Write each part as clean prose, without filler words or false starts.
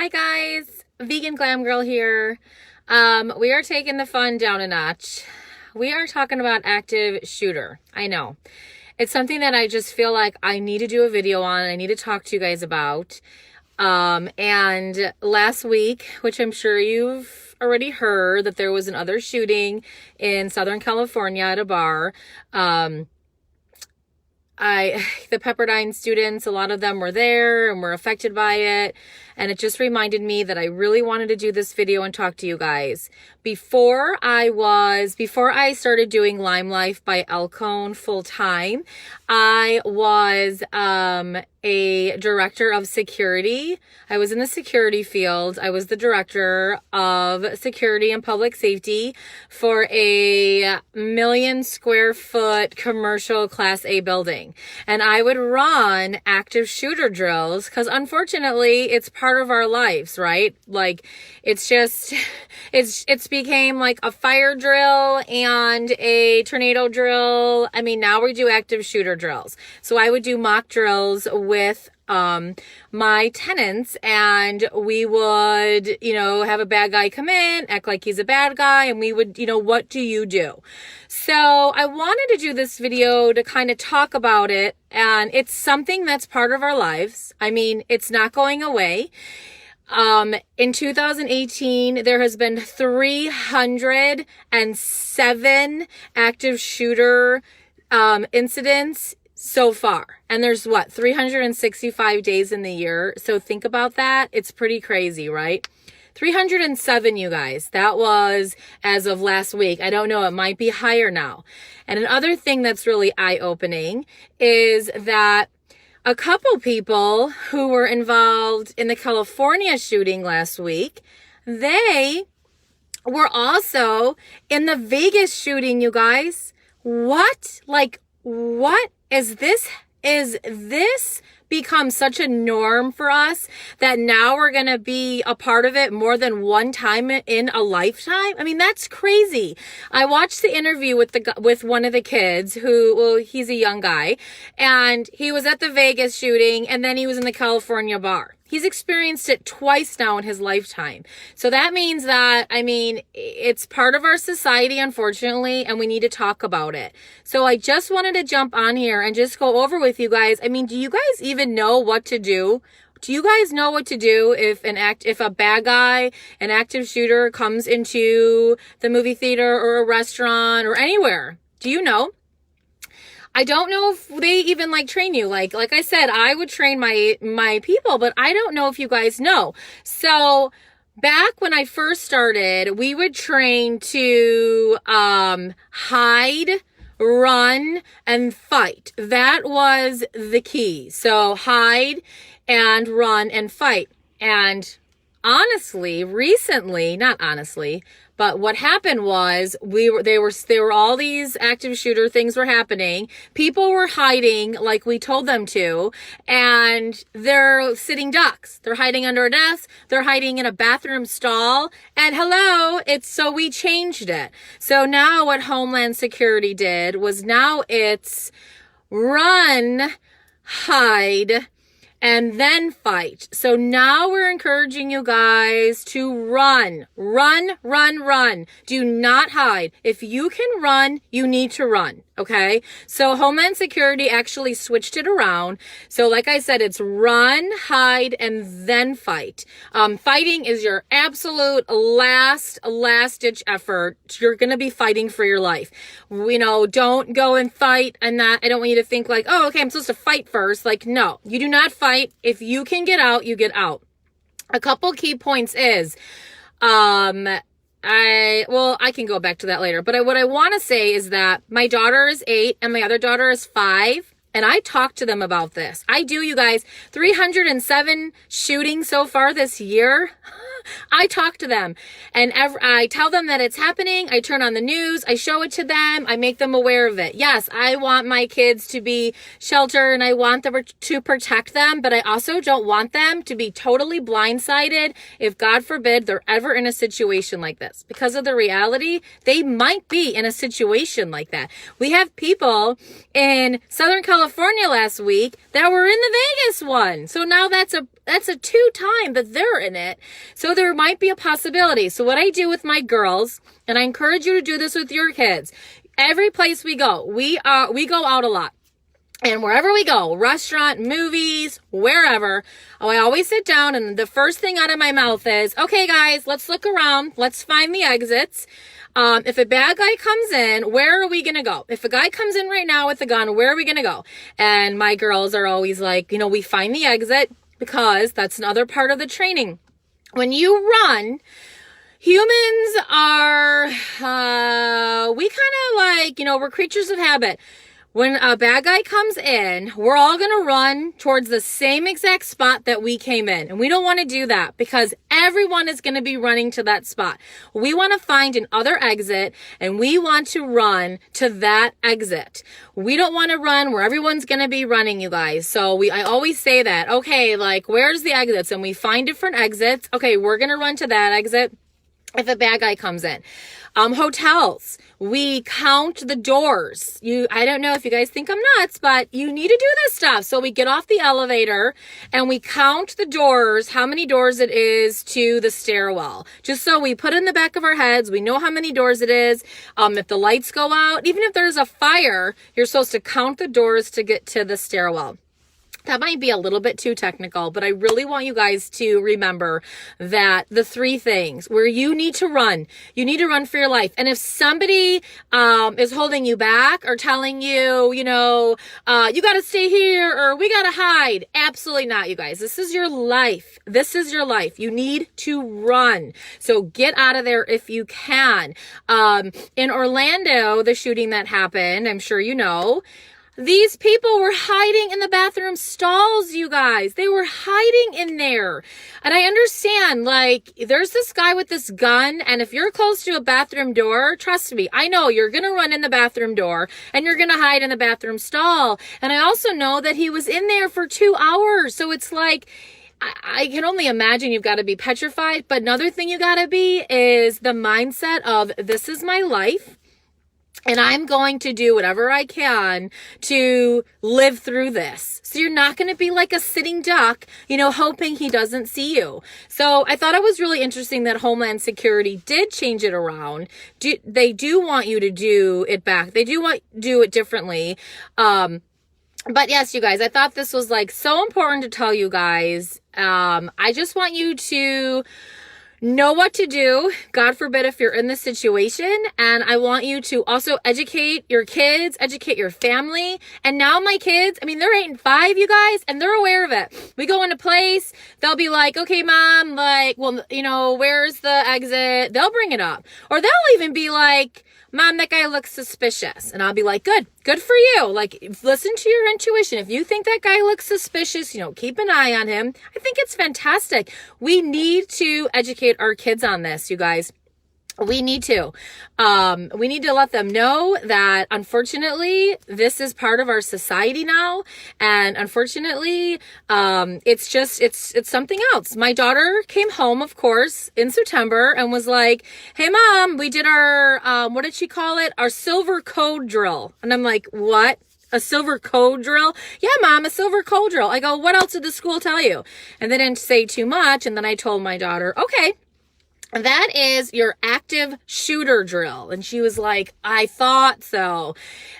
Hi guys, Vegan Glam Girl here. We are taking the fun down a notch. We are talking about active shooter. I know. It's something that I just feel like I need to do a video on. I need to talk to you guys about. And last week, which I'm sure you've already heard, that there was another shooting in Southern California at a bar. The Pepperdine students, a lot of them were there and were affected by it. And it just reminded me that I really wanted to do this video and talk to you guys. Before I started doing Lime Life by Elcone full time, I was a director of security. I was in the security field. I was the director of security and public safety for a 1,000,000 square foot commercial Class A building. And I would run active shooter drills because unfortunately it's part of our lives, right? Like it's became like a fire drill and a tornado drill. I mean, now we do active shooter drills. So I would do mock drills with my tenants, and we would, have a bad guy come in, act like he's a bad guy, and we would, what do you do? So I wanted to do this video to kind of talk about it, and it's something that's part of our lives. I mean, it's not going away. In 2018, there has been 307 active shooter incidents so far. And there's 365 days in the year. So think about that. It's pretty crazy, right? 307, you guys. That was as of last week. I don't know. It might be higher now. And another thing that's really eye-opening is that a couple people who were involved in the California shooting last week, they were also in the Vegas shooting, you guys. What? What is this? Is this become such a norm for us that now we're going to be a part of it more than one time in a lifetime? I mean, that's crazy. I watched the interview with one of the kids he's a young guy, and he was at the Vegas shooting, and then he was in the California bar. He's experienced it twice now in his lifetime. So that means that, it's part of our society, unfortunately, and we need to talk about it. So I just wanted to jump on here and just go over with you guys. Do you guys even know what to do? Do you guys know what to do if a bad guy, an active shooter comes into the movie theater or a restaurant or anywhere? Do you know? I don't know if they even train you. Like I said, I would train my people, but I don't know if you guys know. So back when I first started, we would train to hide, run, and fight. That was the key. So hide and run and fight. And honestly, recently, not honestly, but what happened was there were all these active shooter things were happening. People were hiding like we told them to, and they're sitting ducks. They're hiding under a desk. They're hiding in a bathroom stall. And so we changed it. So now what Homeland Security did was now it's run, hide, and then fight. So now we're encouraging you guys to run. Do not hide. If you can run, you need to run. Okay. So Homeland Security actually switched it around. So like I said, it's run, hide, and then fight. Fighting is your absolute last ditch effort. You're going to be fighting for your life. Don't go and fight. I don't want you to think I'm supposed to fight first. No, you do not fight. If you can get out, you get out. A couple key points is, I can go back to that later, but what I want to say is that my daughter is 8 and my other daughter is 5. And I talked to them about this. I do, you guys, 307 shootings so far this year. I talk to them and I tell them that it's happening. I turn on the news. I show it to them. I make them aware of it. Yes, I want my kids to be sheltered and I want them to protect them, but I also don't want them to be totally blindsided if, God forbid, they're ever in a situation like this. Because of the reality, they might be in a situation like that. We have people in Southern California last week that were in the Vegas one. So now that's that's a 2-time that they're in it. So there might be a possibility. So what I do with my girls, and I encourage you to do this with your kids, every place we go, we go out a lot. And wherever we go, restaurant, movies, wherever, I always sit down and the first thing out of my mouth is, okay, guys, let's look around. Let's find the exits. If a bad guy comes in, where are we going to go? If a guy comes in right now with a gun, where are we going to go? And my girls are always like, we find the exit, because that's another part of the training. When you run, humans are, we kind of like, we're creatures of habit. When a bad guy comes in, we're all going to run towards the same exact spot that we came in. And we don't want to do that, because everyone is going to be running to that spot. We want to find another exit, and we want to run to that exit. We don't want to run where everyone's going to be running, you guys. So I always say that, okay, like, where's the exits? And we find different exits. Okay, we're going to run to that exit if a bad guy comes in. Hotels, we count the doors. I don't know if you guys think I'm nuts, but you need to do this stuff. So we get off the elevator and we count the doors, how many doors it is to the stairwell. Just so we put it in the back of our heads, we know how many doors it is. If the lights go out, even if there's a fire, you're supposed to count the doors to get to the stairwell. That might be a little bit too technical, but I really want you guys to remember that the 3 things where you need to run for your life. And if somebody is holding you back or telling you, you got to stay here or we got to hide, absolutely not, you guys. This is your life. This is your life. You need to run. So get out of there if you can. In Orlando, the shooting that happened, I'm sure you know, these people were hiding in the bathroom stalls, you guys. They were hiding in there. And I understand, like, there's this guy with this gun, and if you're close to a bathroom door, trust me, I know you're going to run in the bathroom door, and you're going to hide in the bathroom stall. And I also know that he was in there for 2 hours. So it's like, I can only imagine you've got to be petrified. But another thing you got to be is the mindset of, this is my life. And I'm going to do whatever I can to live through this. So you're not going to be like a sitting duck, hoping he doesn't see you. So I thought it was really interesting that Homeland Security did change it around. They do want you to do it back. They do want to do it differently. But yes, you guys, I thought this was like so important to tell you guys. I just want you to know what to do, God forbid, if you're in this situation. And I want you to also educate your kids, educate your family. And now my kids, they're 8 and 5, you guys, and they're aware of it. We go into place, they'll be like, okay, Mom, like, well, where's the exit? They'll bring it up. Or they'll even be like, Mom, that guy looks suspicious. And I'll be like, good for you. Like, listen to your intuition. If you think that guy looks suspicious, keep an eye on him. I think it's fantastic. We need to educate our kids on this, you guys. We need to let them know that, unfortunately, this is part of our society now. And unfortunately, it's something else. My daughter came home, of course, in September and was like, hey, Mom, we did our, what did she call it? Our silver code drill. And I'm like, what? A silver code drill? Yeah, Mom, a silver code drill. I go, what else did the school tell you? And they didn't say too much. And then I told my daughter, okay, that is your active shooter drill. And she was like, I thought so.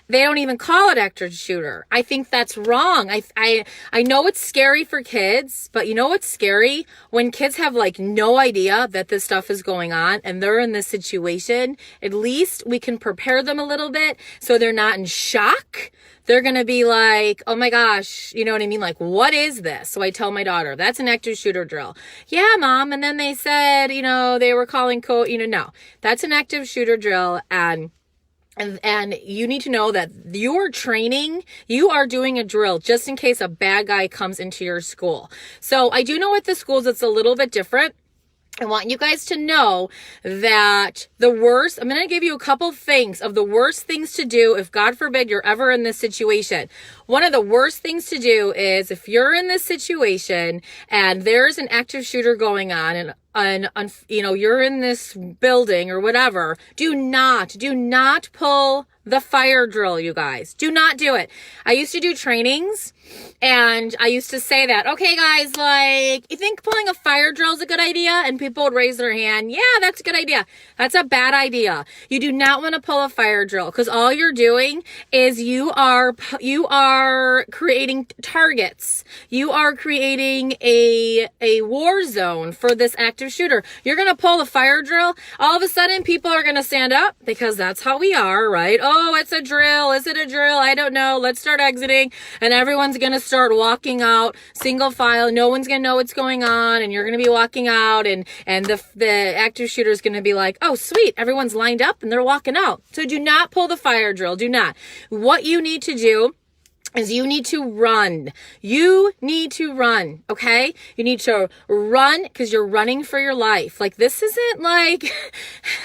They don't even call it active shooter. I think that's wrong. I know it's scary for kids, but you know what's scary? When kids have like no idea that this stuff is going on and they're in this situation, at least we can prepare them a little bit so they're not in shock. They're going to be like, oh my gosh, you know what I mean? Like, what is this? So I tell my daughter, that's an active shooter drill. Yeah, Mom. And then they said, they were calling code, no, that's an active shooter drill. And you need to know that you're training, you are doing a drill just in case a bad guy comes into your school. So I do know at the schools, it's a little bit different. I want you guys to know that I'm going to give you a couple things of the worst things to do if, God forbid, you're ever in this situation. one of the worst things to do is if you're in this situation and there's an active shooter going on and you know, you're in this building or whatever, do not pull the fire drill, you guys. Do not do it. I used to do trainings and I used to say that, okay guys, like, you think pulling a fire drill is a good idea? And people would raise their hand. Yeah, that's a good idea. That's a bad idea. You do not want to pull a fire drill because all you're doing is you are creating targets. You are creating a war zone for this active shooter. You're going to pull the fire drill. All of a sudden people are going to stand up because that's how we are, right? Oh, it's a drill. Is it a drill? I don't know. Let's start exiting. And everyone's going to start walking out single file. No one's going to know what's going on. And you're going to be walking out and the active shooter is going to be like, oh, sweet. Everyone's lined up and they're walking out. So do not pull the fire drill. Do not. What you need to do is you need to run. You need to run, okay? You need to run because you're running for your life. Like, this isn't like,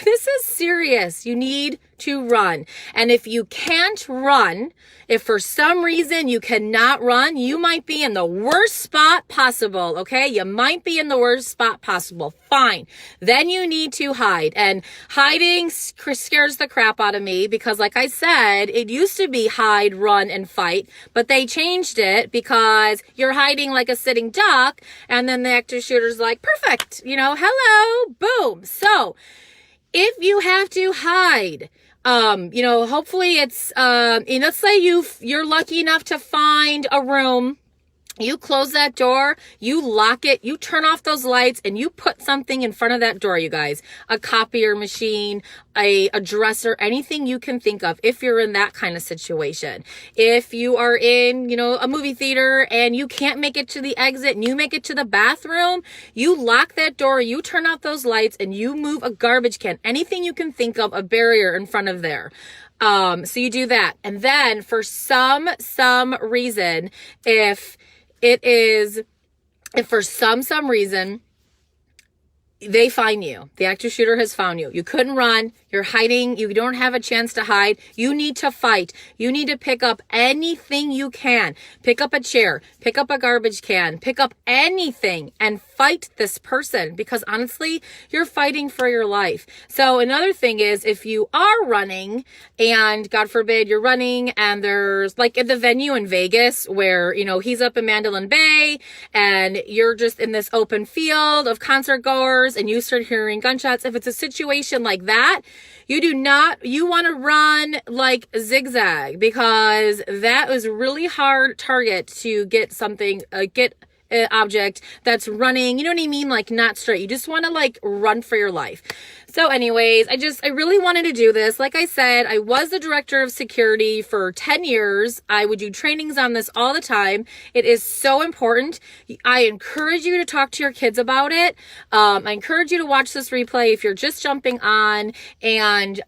this is serious. You need to run. And if you can't run, if for some reason you cannot run, you might be in the worst spot possible, okay? You might be in the worst spot possible. Fine. Then you need to hide. And hiding scares the crap out of me because, like I said, it used to be hide, run, and fight, but they changed it because you're hiding like a sitting duck, and then the active shooter's like, perfect, you know, hello, boom. So if you have to hide, you know, hopefully it's, let's say you're lucky enough to find a room. You close that door, you lock it, you turn off those lights, and you put something in front of that door, you guys. A copier machine, a dresser, anything you can think of if you're in that kind of situation. If you are in, you know, a movie theater and you can't make it to the exit and you make it to the bathroom, you lock that door, you turn off those lights, and you move a garbage can, anything you can think of, a barrier in front of there. So you do that. And then for some reason, if for some reason they find you, the active shooter has found you, you couldn't run, you're hiding, you don't have a chance to hide, you need to fight. You need to pick up anything you can. Pick up a chair, pick up a garbage can, pick up anything and fight this person, because honestly, you're fighting for your life. So another thing is, if you are running and God forbid you're running and there's like at the venue in Vegas where, you know, he's up in Mandalay Bay and you're just in this open field of concert goers and you start hearing gunshots. If it's a situation like that, you want to run like zigzag, because that is a really hard target to get something, object that's running, you know what I mean? Like not straight. You just want to like run for your life. So anyways, I really wanted to do this. Like I said, I was the director of security for 10 years. I would do trainings on this all the time. It is so important. I encourage you to talk to your kids about it. I encourage you to watch this replay if you're just jumping on, and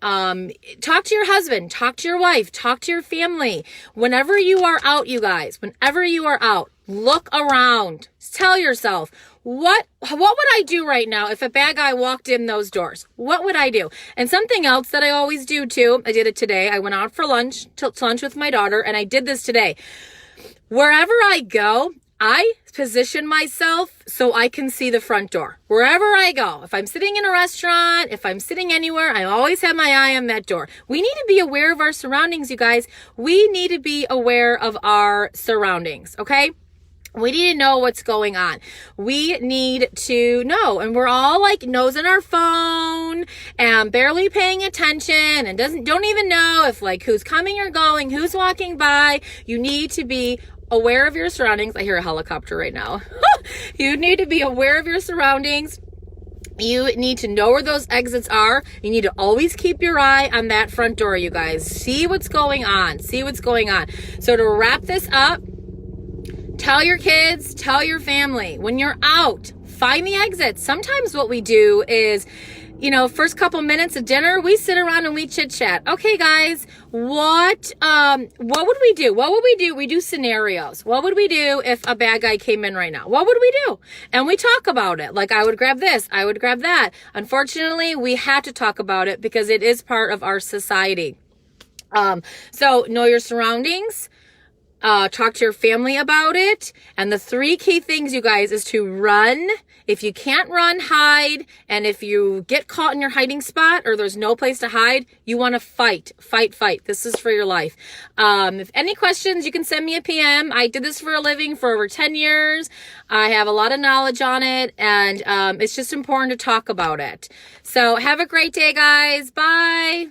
talk to your husband, talk to your wife, talk to your family. Whenever you are out, you guys, whenever you are out, look around. Tell yourself, what would I do right now if a bad guy walked in those doors? What would I do? And something else that I always do too, I did it today. I went out for lunch with my daughter, and I did this today. Wherever I go, I position myself so I can see the front door. Wherever I go, if I'm sitting in a restaurant, if I'm sitting anywhere, I always have my eye on that door. We need to be aware of our surroundings, you guys. We need to be aware of our surroundings, okay? We need to know what's going on. We need to know. And we're all like nosing our phone and barely paying attention and don't even know if like who's coming or going, who's walking by. You need to be aware of your surroundings. I hear a helicopter right now. You need to be aware of your surroundings. You need to know where those exits are. You need to always keep your eye on that front door, you guys. See what's going on. See what's going on. So to wrap this up, tell your kids, tell your family, when you're out, find the exits. Sometimes what we do is, you know, first couple minutes of dinner, we sit around and we chit chat. Okay, guys, what would we do? What would we do? We do scenarios. What would we do if a bad guy came in right now? What would we do? And we talk about it. Like, I would grab this, I would grab that. Unfortunately, we have to talk about it because it is part of our society. So know your surroundings. talk to your family about it. And the 3 key things, you guys, is to run. If you can't run, hide. And if you get caught in your hiding spot or there's no place to hide, you want to fight. This is for your life. If any questions, you can send me a PM. I did this for a living for over 10 years. I have a lot of knowledge on it, and it's just important to talk about it. So have a great day, guys. Bye.